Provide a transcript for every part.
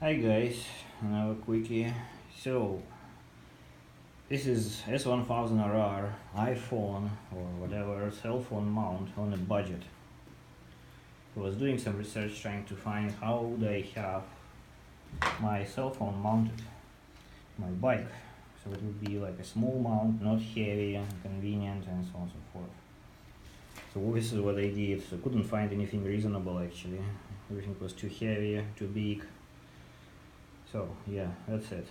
Hi guys, another quickie. So this is S1000RR iPhone or whatever cell phone mount on a budget. I was doing some research trying to find how they have my cell phone mounted my bike. So it would be like a small mount, not heavy, convenient, and so on and so forth. So this is what I did. So couldn't find anything reasonable actually. Everything was too heavy, too big. So yeah, that's it.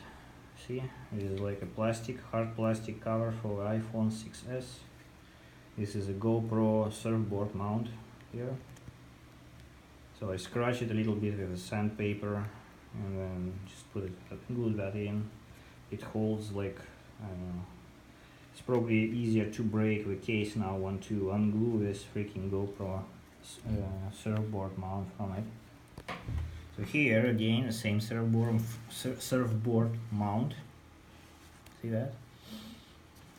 See, this is like a hard plastic cover for iPhone 6s. This is a GoPro surfboard mount here. So I scratch it a little bit with a sandpaper and then just glue that in. It holds like, I don't know, it's probably easier to break the case now want to unglue this freaking GoPro surfboard mount from it. So here again, the same surfboard mount. See that?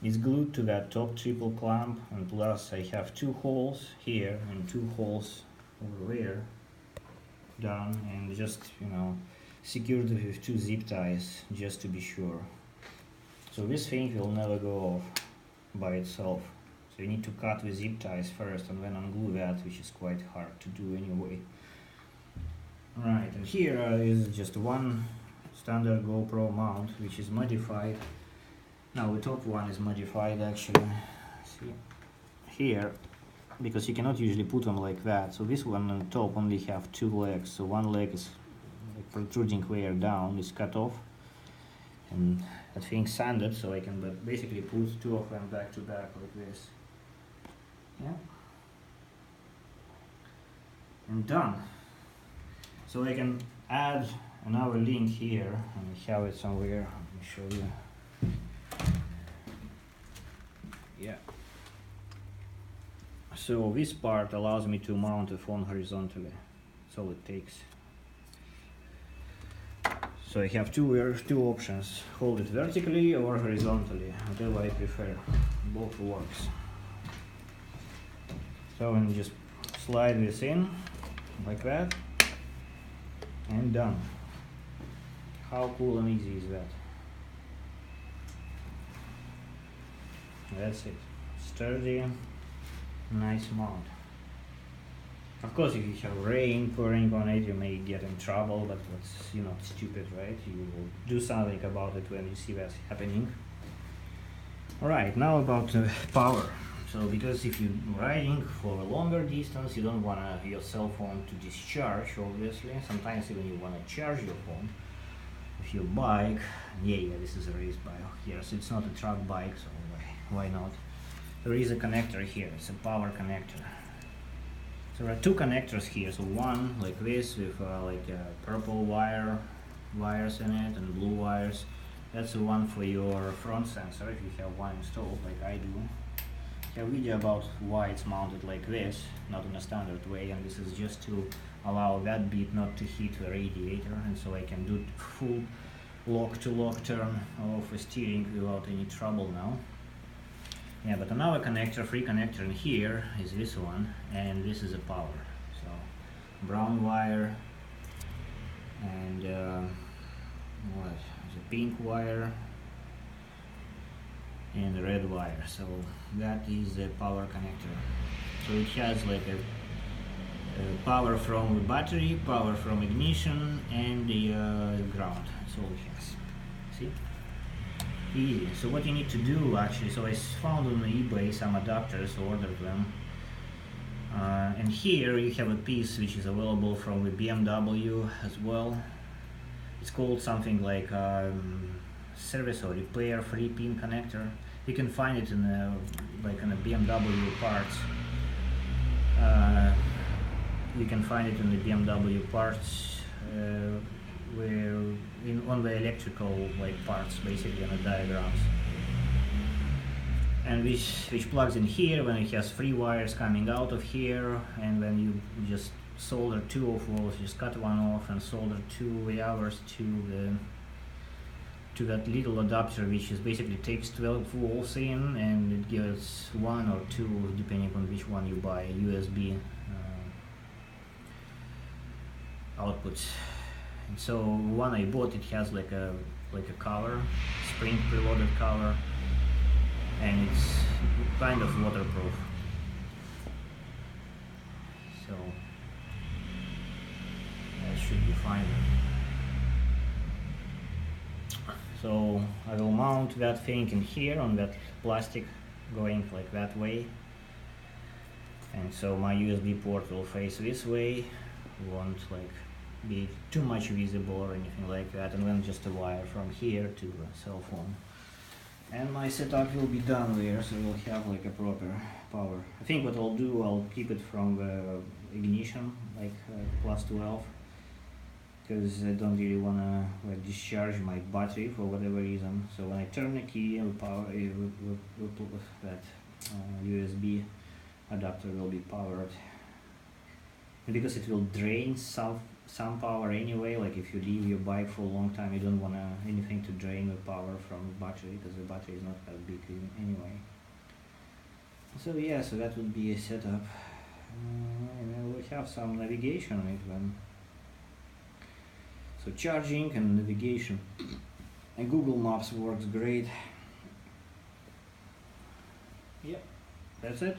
It's glued to that top triple clamp, and plus I have two holes here and two holes over there done, and just secured with two zip ties just to be sure. So this thing will never go off by itself. So you need to cut the zip ties first and then unglue that, which is quite hard to do anyway. Right, and here is just one standard GoPro mount, which is modified. Now the top one is modified actually. See here, because you cannot usually put them like that. So this one on top only have two legs. So one leg is like protruding way down, is cut off, and that thing sanded, so I can basically put two of them back to back like this. Yeah, and done. So I can add another link here, and I have it somewhere. Let me show you. Yeah. So this part allows me to mount the phone horizontally. That's all it takes. So I have two options: hold it vertically or horizontally, whatever I prefer. Both works. So I'm just slide this in like that. And done. How cool and easy is that? That's it. Sturdy, nice mount. Of course, if you have rain pouring on it, you may get in trouble, but that's not stupid, right? You will do something about it when you see that happening. Alright, now about power. So because if you're riding for a longer distance, you don't want your cell phone to discharge, obviously. Sometimes even you want to charge your phone with your bike. Yeah, this is a race bike here, so it's not a truck bike, so why not? There is a connector here, it's a power connector. So there are two connectors here, so one like this with purple wires in it and blue wires. That's the one for your front sensor if you have one installed like I do. I have a video about why it's mounted like this, not in a standard way, and this is just to allow that bit not to hit the radiator, and so I can do full lock-to-lock turn of the steering without any trouble now. Yeah, but another connector, free connector in here is this one, and this is a power. So brown wire and what is a pink wire and a red wire. So that is the power connector. So it has like a power from the battery, power from ignition, and the ground. That's all it has. See? Easy. So what you need to do actually, so I found on eBay some adapters, ordered them. And here you have a piece which is available from the BMW as well. It's called something like service or repair 3-pin connector. You can find it in a BMW parts. You can find it in the BMW parts on the electrical parts, basically on the diagrams. And which plugs in here when it has 3 wires coming out of here, and then you just solder 2 of those, just cut one off and solder 2 the others to that little adapter, which is basically takes 12 volts in, and it gives 1 or 2, depending on which one you buy, USB outputs. And so when I bought it has like a cover, spring preloaded cover, and it's kind of waterproof. So that should be fine. So I will mount that thing in here on that plastic going like that way, and so my USB port will face this way, won't like be too much visible or anything like that, and then just a wire from here to the cell phone, and my setup will be done there, so we'll have like a proper power. I think what I'll do, I'll keep it from the ignition like plus 12, because I don't really want to like discharge my battery for whatever reason. So when I turn the key, that USB adapter will be powered, and because it will drain some power anyway. Like if you leave your bike for a long time, you don't want anything to drain the power from the battery, because the battery is not that big anyway. So yeah, so that would be a setup, and then we'll have some navigation on it then. So charging and navigation, and Google Maps works great. Yep, that's it,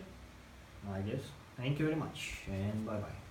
I guess. Thank you very much, and bye bye.